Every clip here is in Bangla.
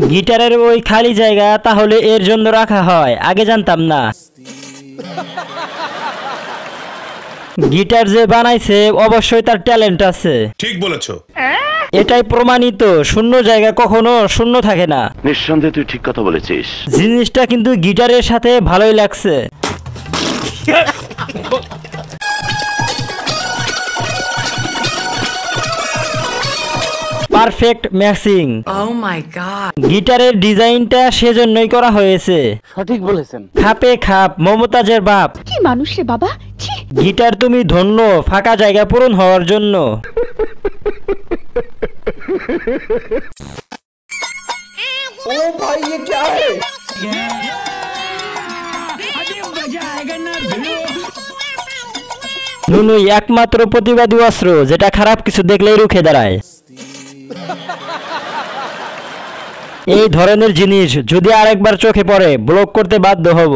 গিটারের ওই খালি জায়গা তাহলে এর জন্য রাখা হয়, আগে জানতাম না। গিটার যে বানাইছে অবশ্যই তার ট্যালেন্ট আছে। ঠিক বলেছো। এটাই প্রমাণিত, শূন্য জায়গা কখনো শূন্য থাকে না। নিঃসন্দেহে তুই ঠিক কথা বলেছিস। জিনিসটা কিন্তু গিটারের সাথে ভালোই লাগছে। Perfect matching. Oh my god. গিটারের ডিজাইনটা সেজন্যই করা হয়েছে। সঠিক বলেছেন। খাপে খাপ, মমতাজের বাপ। কি মানুষ রে বাবা, ছি। গিটার তুমি ধন্য ফাঁকা জায়গা পূরণ হওয়ার জন্য। ও ভাই ये क्या है? নুনুই একমাত্র প্রতিবাদী অস্ত্র যেটা খারাপ কিছু দেখলেই রুখে দাঁড়ায়। এই ধরনের জিনিস যদি আরেকবার চোখে পড়ে ব্লক করতে বাধ্য হব।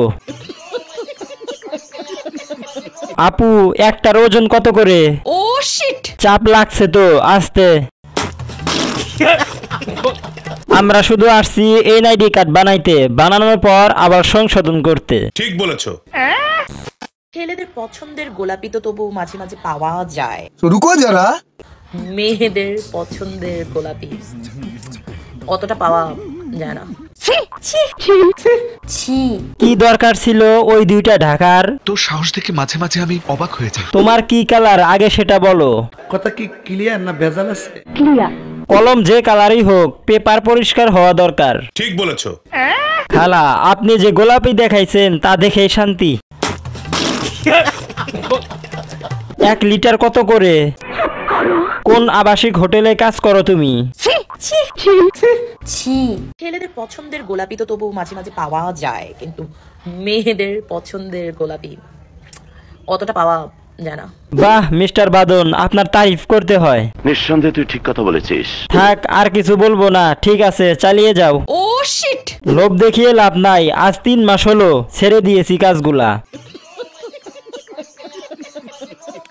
আপু একটার ওজন কত করে? Oh shit. চাপ লাগছে তো, আস্তে। আমরা শুধু আসছি এনআইডি কার্ড বানাইতে, বানানোর পর আবার সংশোধন করতে। ঠিক বলেছো। ছেলেদের পছন্দের গোলাপি তো তবু মাঝে মাঝে পাওয়া যায়। রুকো যারা, মেয়েদের পছন্দের গোলাপি অতটা পাওয়া যায় না। কি দরকার ছিল ওই দুইটা ঢাকার? তোর সাহস দেখে মাঝে মাঝে আমি অবাক হয়ে যাই। তোমার কি কালার আগে সেটা বলো। কথা কি ক্লিয়ার না ভেজাল আছে? কলম যে কালারই হোক, পেপার পরিষ্কার হওয়া দরকার। ঠিক বলেছো। খালা আপনি যে গোলাপি দেখাইছেন তা দেখেই শান্তি। 1 লিটার কত করে? কোন আবাসিক হোটেলে কাজ করো তুমি? ছেলেদের পছন্দের গোলাপি তো তবু মাঝে মাঝে পাওয়া যায়, কিন্তু মেয়েদের পছন্দের গোলাপি অতটা পাওয়া যায় না। বাহ মিস্টার বাদন, আপনার তারিফ করতে হয়। নিঃসন্দেহে তুই ঠিক কথা বলেছিস। থাক আর কিছু বলবো না, ঠিক আছে চালিয়ে যাও। Oh shit. লোভ দেখিয়ে লাভ নাই, আজ 3 মাস হলো ছেড়ে দিয়েছি কাজগুলা।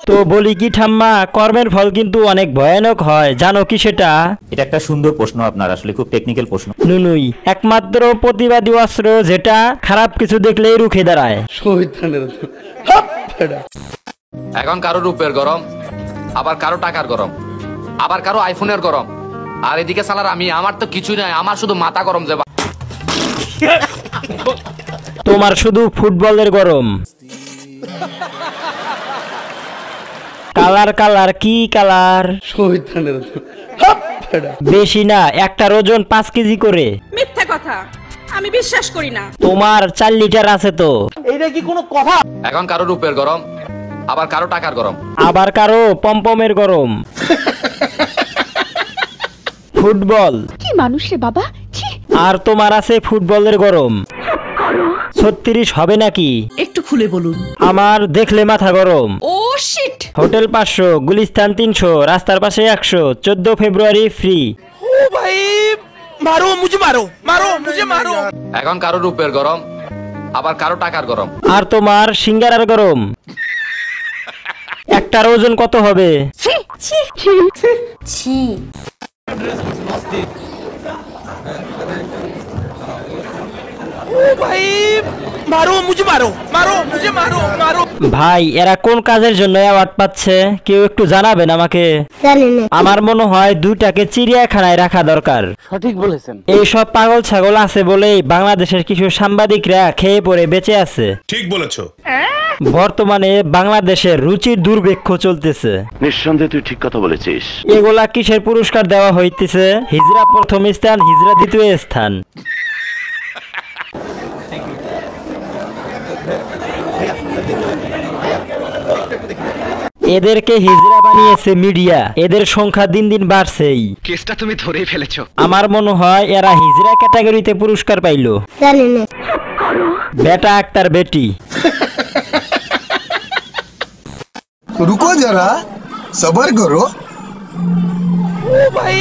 তো বলি কি ঠাম্মা, কর্মের ফল কিন্তু অনেক ভয়ানক হয়, জানো কি সেটা? এটা একটা সুন্দর প্রশ্ন আপনার, আসলে খুব টেকনিক্যাল প্রশ্ন। নুনুই একমাত্র প্রতিবাদী অস্ত্র যেটা খারাপ কিছু দেখলেই রুখে দাঁড়ায়। শহীদানের এখন কারো রূপের গরম, আবার কারো টাকার গরম, আবার কারো আইফোনের গরম, আর এদিকে সালার আমি, আমার তো কিছুই নাই, আমার শুধু মাথা গরম যে। তোমার শুধু ফুটবলের গরম। কালার কালার কি কালার? শহীদানের বেশি না, একটার ওজন 5 কেজি করে। মিথ্যা কথা, আমি বিশ্বাস করি না। তোমার 4 লিটার আছে তো। এইটা কি কোনো কথা? এখন কারো রূপের গরম, আবার কারো টাকার গরম, আবার কারো পমপমের গরম। ফুটবল। কি মানুষ রে বাবা, ছি। আর তোমার আছে ফুটবলের গরম। 36 হবে নাকি? একটু খুলে বলুন। আমার দেখলে মাথা গরম। Oh shit. হোটেল 500, গুলিস্তান 300, রাস্তার পাশে 100, 14 ফেব্রুয়ারি ফ্রি। ও ভাই মারো মুঝে, মারো মারো মুঝে, মারো। এখন কারো রূপের গরম, আবার কারো টাকার গরম। আর তোমার সিঙ্গারার গরম। একটার ওজন কত হবে? ও ভাই মারো মুঝে, মারো মারো মুঝে, মারো মারো। ভাই এরা কোন কাজের জন্য অ্যাওয়ার্ড পাচ্ছে কেউ একটু জানাবেন আমাকে। আমার মনে হয় দুইটাকে চিড়িয়াখানায় রাখা দরকার। সঠিক বলেছেন। এইসব পাগল ছাগল আছে বলেই বাংলাদেশের কিছু সাংবাদিকরা খেয়ে পড়ে বেঁচে আছে। ঠিক বলেছো। বর্তমানে বাংলাদেশের রুচির দুর্ভিক্ষ চলতেছে। নিঃসন্দেহে তুই ঠিক কথা বলেছিস। এগুলা কিসের পুরস্কার দেওয়া হইতেছে? হিজরা প্রথম স্থান, হিজরা দ্বিতীয় স্থান। এদেরকে হিজড়া বানিয়েছে মিডিয়া, এদের সংখ্যা দিন দিন বাড়ছেই। কেসটা তুমি ধরেই ফেলেছো। আমার মনে হয় এরা হিজড়া ক্যাটাগরিতে পুরস্কার পাইলো। বেটা আক্তার বেটি। रुको जरा, सबर करो। ও ভাই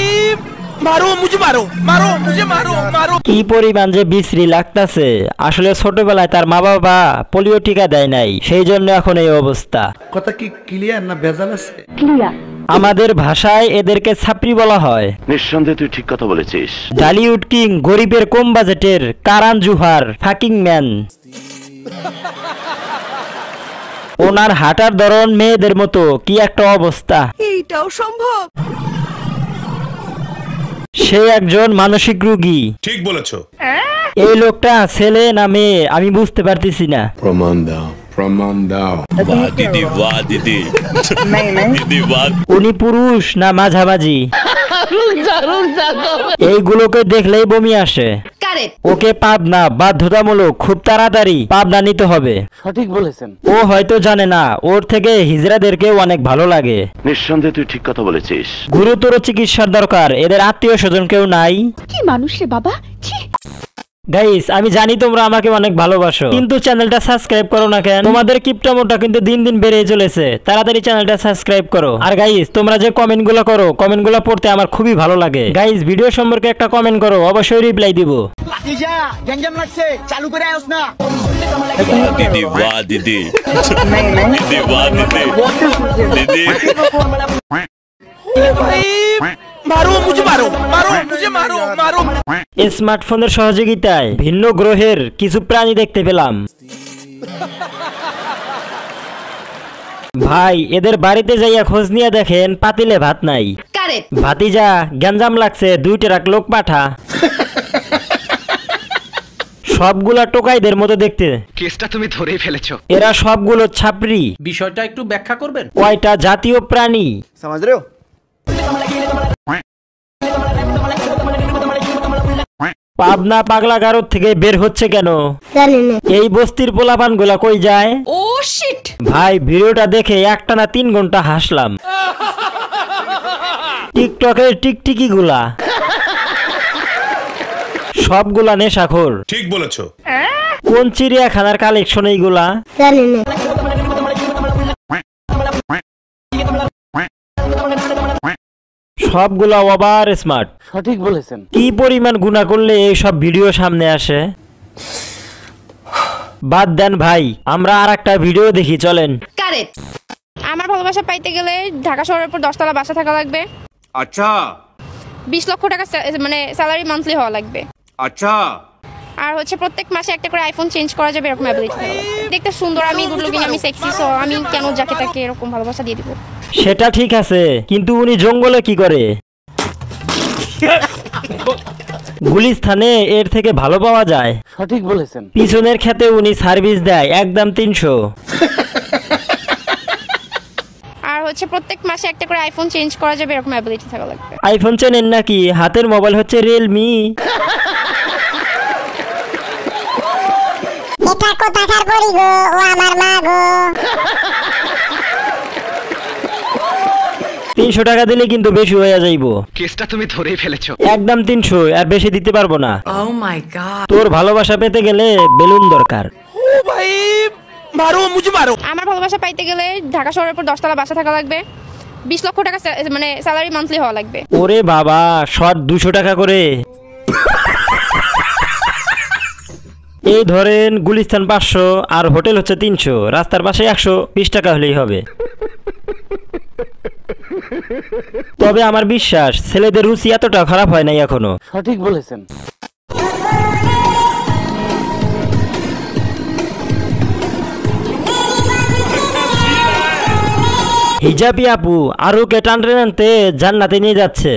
মারো মুঝে, মারো মারো মুঝে, মারো মারো। কি পরিমাণ যে বিশ্রী লাগতাছে। আসলে ছোটবেলায় তার মা বাবা পোলিও টিকা দেয় নাই, সেই জন্য এখন এই অবস্থা। কথা কি ক্লিয়ার না ভেজাল আছে? ক্লিয়ার। আমাদের ভাষায় এদেরকে ছাপরি বলা হয়। নিঃসন্দেহে তুই ঠিক কথা বলেছিস। ডালিউড কিং, গরিবের কম বাজেটের কারান জোহার, ফাকিং ম্যান। ওনার হাঁটার ধরন মেয়েদের মতো, কি একটা অবস্থা। এইটাও সম্ভব। সে একজন মানসিক রোগী। ঠিক বলেছো। এই লোকটা ছেলে না মেয়ে আমি বুঝতে পারতেছি না। প্রমাণ দাও, প্রমাণ দাও। বাহ দিদি, বাহ দিদি। দিদি বাহ। উনি পুরুষ না মাঝামাঝি? এইগুলোকে দেখলেই বমি আসে। ওকে পাবনা বাধ্যতামূলক খুব তাড়াতাড়ি পাবনা নিতে হবে। সঠিক বলেছেন। ও হয়তো জানে না ওর থেকে হিজড়াদেরকেও অনেক ভালো লাগে। নিঃসন্দেহে তুই ঠিক কথা বলেছিস। গুরুতর চিকিৎসার দরকার। এদের আত্মীয় স্বজন কেউ নাই? কি মানুষ রে বাবা, ছি। গাইস, আমি জানি তোমরা আমাকে অনেক ভালোবাসো, কিন্তু চ্যানেলটা সাবস্ক্রাইব করো না কেন? তোমাদের কিপটামোটা কিন্তু দিন দিন বেড়েই চলেছে। তাড়াতাড়ি চ্যানেলটা সাবস্ক্রাইব করো। আর গাইস, তোমরা যে কমেন্টগুলো করো, কমেন্টগুলো পড়তে আমার খুবই ভালো লাগে। গাইস, ভিডিও সম্পর্কে একটা কমেন্ট করো, অবশ্যই রিপ্লাই দিব। গ্যাঞ্জাম লাগছে, চালু করে আয়োস না। দিদি বাহ দিদি। দিদি বাহ দিদি। দিদি। মারো মুঝে, মারো মারো মুঝে, মারো মারো। স্মার্টফোনের সহযোগিতায় ভিন্ন গ্রহের কিছু প্রাণী দেখতে পেলাম। ভাই, এদের বাড়িতে যাইয়া খোঁজ নিয়ে দেখেন পাতিলে ভাত নাই। ভাতিজা, গ্যাঞ্জাম লাগছে, 2 ট্রাক লোক পাঠা। সবগুলা টোকাইদের মতো দেখতে। কেসটা তুমি ধরেই ফেলেছো। এরা সবগুলো ছাপরি। বিষয়টা একটু ব্যাখ্যা করবেন? কয়টা জাতীয় প্রাণী সমাজ রে? পাবনা পাগলাগারদ থেকে বের হচ্ছে কেন? এই বস্তির পোলাপান গুলা কই যায়? ও শিট ভাই, ভিডিওটা দেখে একটানা 3 ঘন্টা হাসলাম। টিকটকের টিকটিকি গুলা সবগুলা নেশাখোর। ঠিক বলেছো। কোন চিড়িয়াখানার কালেকশন এইগুলা? সবগুলা ওভার স্মার্ট। সঠিক বলেছেন। কি পরিমাণ গুণা করলে এই সব ভিডিও সামনে আসে? বাদ দেন ভাই, আমরা আর একটা ভিডিও দেখি, চলেন। আমার ভালোবাসা পাইতে গেলে ঢাকা শহরের উপর 10 তলা বাসা থাকা লাগবে। আচ্ছা। 20 লক্ষ টাকা মানে স্যালারি মান্থলি হওয়া লাগবে। আচ্ছা। আর হচ্ছে প্রত্যেক মাসে একটা করে আইফোন চেঞ্জ করা যাবে, এরকম অ্যাবিলিটি থাকা লাগবে। দেখতে সুন্দর, আমি গুড লুকিং, আমি সেক্সি, সো আমি কেন যাকে তাকে এরকম ভালোবাসা দিয়ে দিব? সেটা ঠিক আছে, কিন্তু উনি জঙ্গলে কি করে? গুলিস্তানে এর থেকে ভালো পাওয়া যায়। সঠিক বলেছেন। পিছনের ক্ষেতে উনি সার্ভিস দেয়, একদম 300। আর হচ্ছে প্রত্যেক মাসে একটা করে আইফোন চেঞ্জ করা যাবে, এরকম অ্যাবিলিটি থাকা লাগবে। আইফোন চেনেন নাকি? হাতের মোবাইল হচ্ছে রিয়েলমি। এটা কোথাকার বড়ি গো, ও আমার মা গো। 300 টাকা দিলে কিন্তু বেশি হয়ে যাইবো। কেসটা তুমি ধরেই ফেলেছো। একদম 300, আর বেশি দিতে পারবো না। ও মাই গড। তোর ভালোবাসা পেতে গেলে বেলুন দরকার। ও ভাই, মারো মুঝে, মারো। আমার ভালোবাসা পাইতে গেলে ঢাকা শহরের উপর 10 তলা বাসা থাকা লাগবে। 20 লক্ষ টাকা মানে স্যালারি মান্থলি হওয়া লাগবে। ওরে বাবা, শর্ট 200 টাকা করে। এই ধরেন গুলিস্তান 500 আর হোটেল হচ্ছে 300, রাস্তার পাশে 120 টাকা হলেই হবে। তবে আমার বিশ্বাস ছেলেদের রুচি এতটা খারাপ হয় নাই এখনো। সঠিক বলেছেন। হিজাবি আপু আরুকে টানতে টানতে জান্নাতে নিয়ে যাচ্ছে।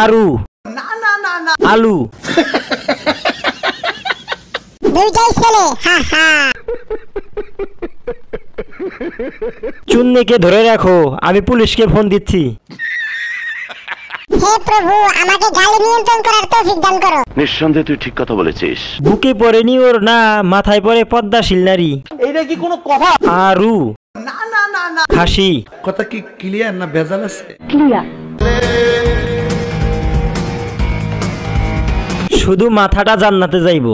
আরু আলু দুইটাই ছেলে, হা হা। চুন্নিকে ধরে রাখো, আমি পুলিশকে ফোন দিচ্ছি। হে প্রভু, আমাকে গালি নিয়ন্ত্রণ করার তৌফিক দান করো। নিঃসন্দেহে তুই ঠিক কথা বলেছিস। বুকে পড়েনি ওর না, মাথায় পড়ে পদ্মাশীল নারী। এইটা কি কোনো কথা? আরু খাসি। কথা কি ক্লিয়ার না ভেজাল আছে? ক্লিয়ার। শুধু মাথাটা জান্নাতে যাইবো,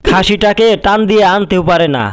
খাসিটাকে টান দিয়ে আনতেও পারে না।